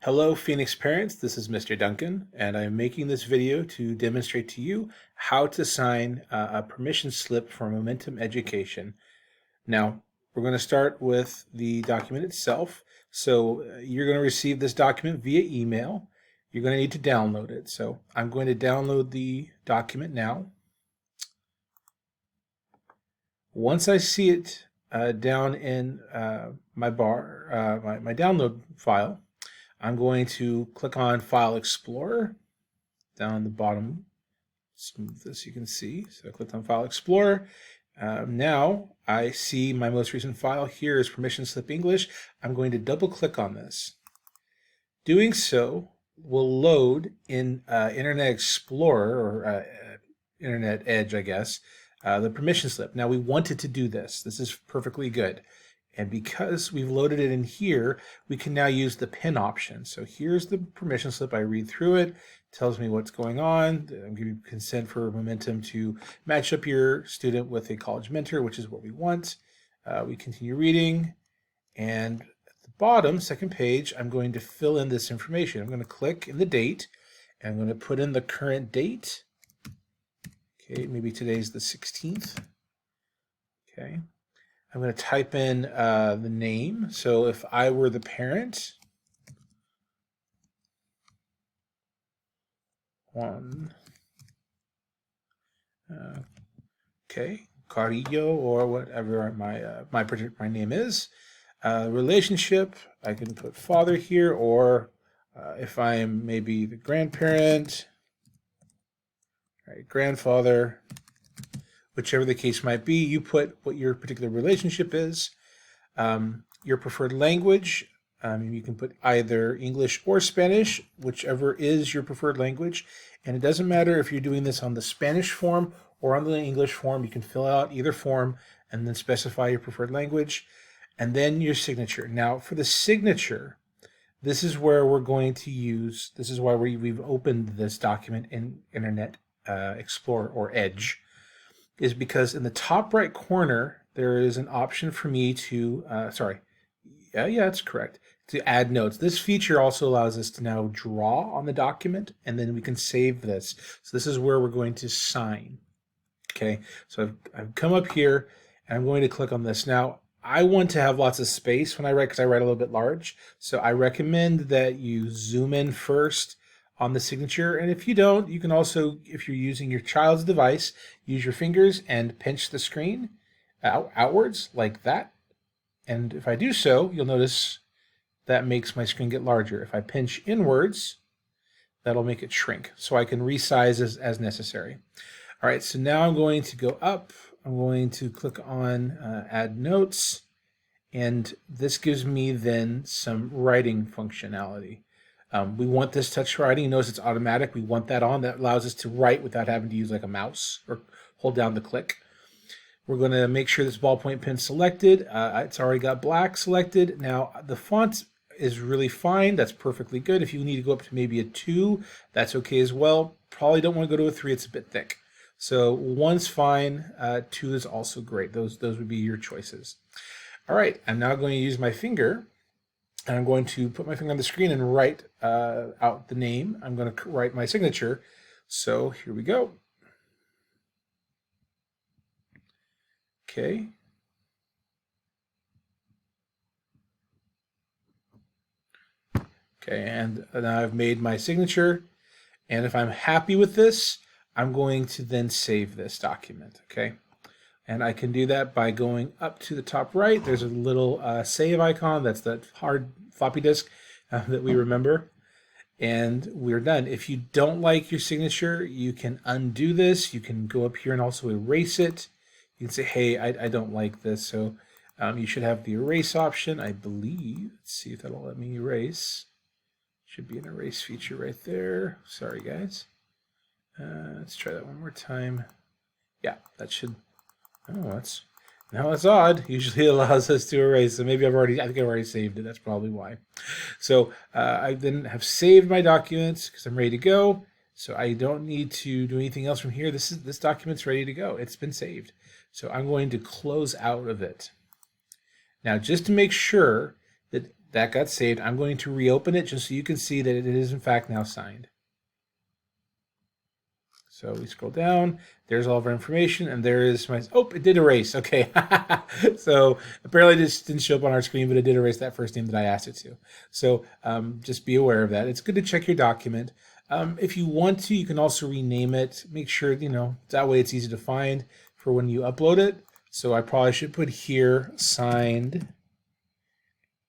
Hello, Phoenix parents. This is Mr. Duncan, and I'm making this video to demonstrate to you how to sign a permission slip for Momentum Education. Now, we're going to start with the document itself. So you're going to receive this document via email. You're going to need to download it. So I'm going to download the document now. Once I see it down in my download file, I'm going to click on File Explorer down the bottom. Smooth this, you can see. So I clicked on File Explorer. Now I see my most recent file. Here is Permission Slip English. I'm going to double click on this. Doing so will load in Internet Explorer or Internet Edge, I guess, the permission slip. Now we wanted to do this. This is perfectly good. And because we've loaded it in here, we can now use the pin option. So here's the permission slip. I read through it, tells me what's going on. I'm giving you consent for Momentum to match up your student with a college mentor, which is what we want. We continue reading. And at the bottom, second page, I'm going to fill in this information. I'm going to click in the date, and I'm going to put in the current date. Okay, maybe today's the 16th. Okay. I'm going to type in the name. So if I were the parent, okay, Carrillo or whatever my name is. Relationship, I can put father here, or if I am maybe the grandparent, right, grandfather. Whichever the case might be, you put what your particular relationship is. Your preferred language, you can put either English or Spanish, whichever is your preferred language. And it doesn't matter if you're doing this on the Spanish form or on the English form. You can fill out either form and then specify your preferred language. And then your signature. Now, for the signature, this is where we're going to use, this is why we've opened this document in Internet Explorer or Edge. Is because in the top right corner, there is an option for me to, that's correct, to add notes. This feature also allows us to now draw on the document, and then we can save this. So this is where we're going to sign. Okay, so I've come up here, and I'm going to click on this. Now, I want to have lots of space when I write, because I write a little bit large. So I recommend that you zoom in first on the signature, and if you don't, you can also, if you're using your child's device, use your fingers and pinch the screen outwards like that. And if I do so, you'll notice that makes my screen get larger. If I pinch inwards, that'll make it shrink, so I can resize as necessary. All right, so now I'm going to go up. I'm going to click on Add Notes, and this gives me then some writing functionality. We want this touch writing. Notice it's automatic. We want that on. That allows us to write without having to use like a mouse or hold down the click. We're going to make sure this ballpoint pen selected. It's already got black selected. Now, the font is really fine. That's perfectly good. If you need to go up to maybe a 2, that's okay as well. Probably don't want to go to a 3. It's a bit thick. So 1's fine. 2 is also great. Those would be your choices. All right, I'm now going to use my finger. And I'm going to put my finger on the screen and write out the name. I'm going to write my signature. So here we go. Okay. Okay, and now I've made my signature. And if I'm happy with this, I'm going to then save this document. Okay. And I can do that by going up to the top right. There's a little save icon. That's that hard floppy disk that we remember. And we're done. If you don't like your signature, you can undo this. You can go up here and also erase it. You can say, hey, I don't like this. So you should have the erase option, I believe. Let's see if that'll let me erase. Should be an erase feature right there. Sorry, guys. Let's try that one more time. Yeah, that should... Oh, that's odd. Usually it allows us to erase. So maybe I think I've already saved it. That's probably why. So I then have saved my documents because I'm ready to go. So I don't need to do anything else from here. This document's ready to go. It's been saved. So I'm going to close out of it. Now, just to make sure that That got saved. I'm going to reopen it just so you can see that it is in fact now signed. So we scroll down, there's all of our information, and there is my, oh, it did erase, okay. So apparently this didn't show up on our screen, but it did erase that first name that I asked it to. So just be aware of that. It's good to check your document. If you want to, you can also rename it. Make sure, that way it's easy to find for when you upload it. So I probably should put here, signed,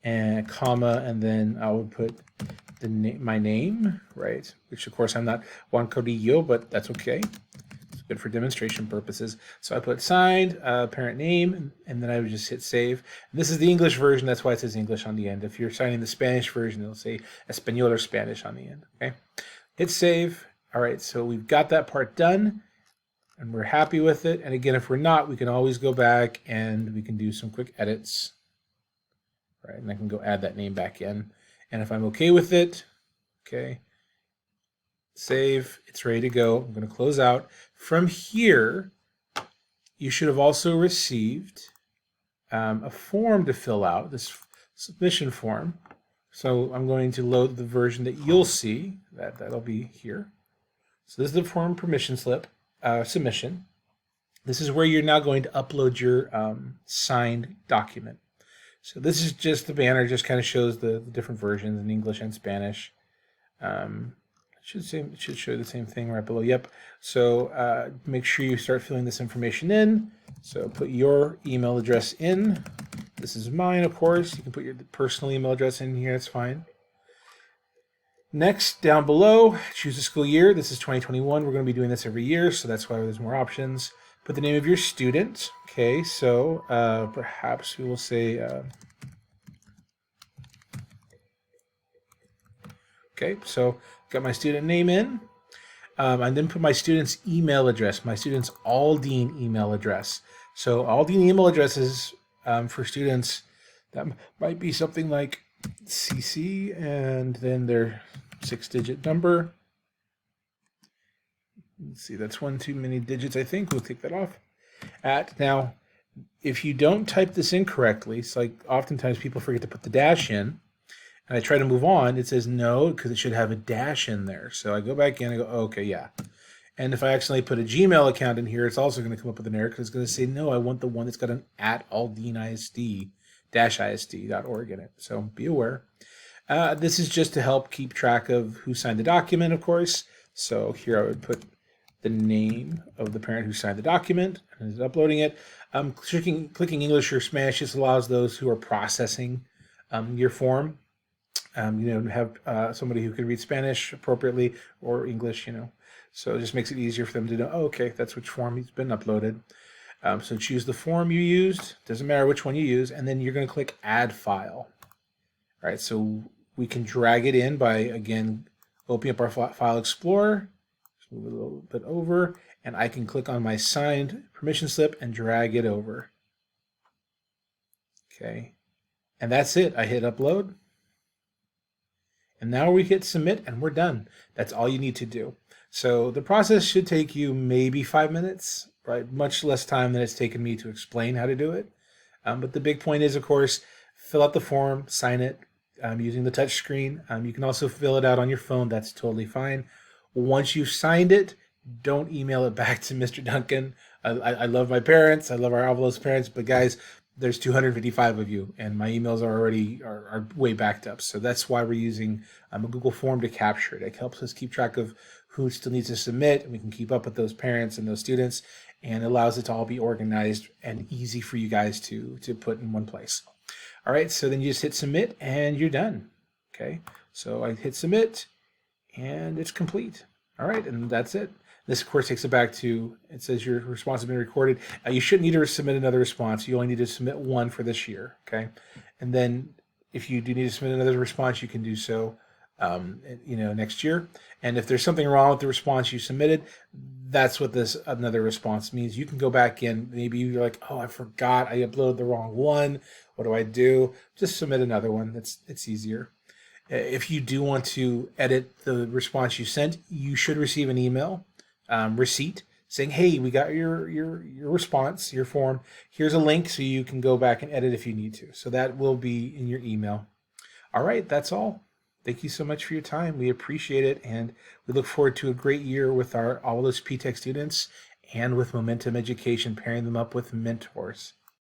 and comma, and then I would put my name, right? Which of course I'm not Juan Carrillo, but that's okay. It's good for demonstration purposes. So I put signed, parent name, and then I would just hit save. And this is the English version, that's why it says English on the end. If you're signing the Spanish version, it'll say Espanol or Spanish on the end, okay? Hit save. All right, so we've got that part done, and we're happy with it. And again, if we're not, we can always go back and we can do some quick edits. Right, and I can go add that name back in. And if I'm okay with it, okay, save, it's ready to go. I'm going to close out. From here, you should have also received a form to fill out, this submission form. So I'm going to load the version that you'll see. That'll be here. So this is the form permission slip submission. This is where you're now going to upload your signed document. So this is just the banner, just kind of shows the different versions in English and Spanish. It should show the same thing right below. Yep. So make sure you start filling this information in. So put your email address in. This is mine, of course. You can put your personal email address in here. It's fine. Next, down below, choose the school year. This is 2021. We're going to be doing this every year, so that's why there's more options. Put the name of your student. Okay, so perhaps we will say, okay, so got my student name in. And then put my student's email address, my student's Aldine email address. So Aldine email addresses for students, that might be something like CC and then their 6-digit number. Let's see, that's one too many digits, I think. We'll take that off. Now, if you don't type this in correctly, it's like oftentimes people forget to put the dash in, and I try to move on, it says no, because it should have a dash in there. So I go back in and go, oh, okay, yeah. And if I accidentally put a Gmail account in here, it's also going to come up with an error, because it's going to say, no, I want the one that's got an @aldineisd-isd.org in it. So be aware. This is just to help keep track of who signed the document, of course. So here I would put the name of the parent who signed the document and is uploading it. Clicking English or Spanish just allows those who are processing your form, have somebody who can read Spanish appropriately or English, So it just makes it easier for them to know, oh, okay, that's which form has been uploaded. So choose the form you used, doesn't matter which one you use, and then you're going to click Add File. All right, so we can drag it in by, again, opening up our File Explorer, just move it a little bit over, and I can click on my signed permission slip and drag it over. Okay, and that's it. I hit Upload. And now we hit Submit, and we're done. That's all you need to do. So the process should take you maybe 5 minutes, right? Much less time than it's taken me to explain how to do it. But the big point is, of course, fill out the form, sign it using the touch screen. You can also fill it out on your phone. That's totally fine. Once you've signed it, don't email it back to Mr. Duncan. I love my parents. I love our Avalos parents. But guys, there's 255 of you, and my emails are already are way backed up. So that's why we're using a Google form to capture it. It helps us keep track of who still needs to submit, and we can keep up with those parents and those students, and allows it to all be organized and easy for you guys to put in one place. All right, so then you just hit submit and you're done. Okay, so I hit submit and it's complete. All right, and that's it. This, of course, takes it back to, it says your response has been recorded. You shouldn't need to submit another response. You only need to submit one for this year, okay? And then if you do need to submit another response, you can do so next year. And if there's something wrong with the response you submitted, that's what this another response means. You can go back in. Maybe you're like, oh, I forgot. I uploaded the wrong one. What do I do? Just submit another one. It's easier. If you do want to edit the response you sent, you should receive an email receipt saying, hey, we got your response, your form. Here's a link so you can go back and edit if you need to. So that will be in your email. All right, that's all. Thank you so much for your time. We appreciate it, and we look forward to a great year with our all those PTech students and with Momentum Education, pairing them up with mentors.